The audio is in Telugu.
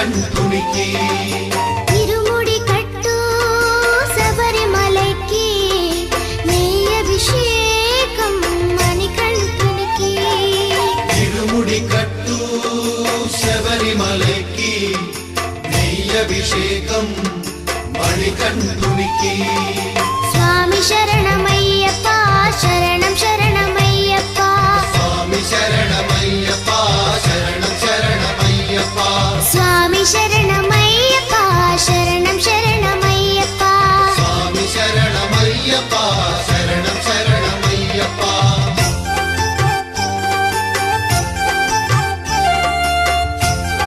మణికంఠునికి ఇరుముడి కట్టు శబరిమలకి నెయ్యి అభిషేకం మణికంఠునికి ఇరుముడి కట్టు శబరిమలకి నెయ్యి అభిషేకం మణికంఠునికి స్వామి శరణమై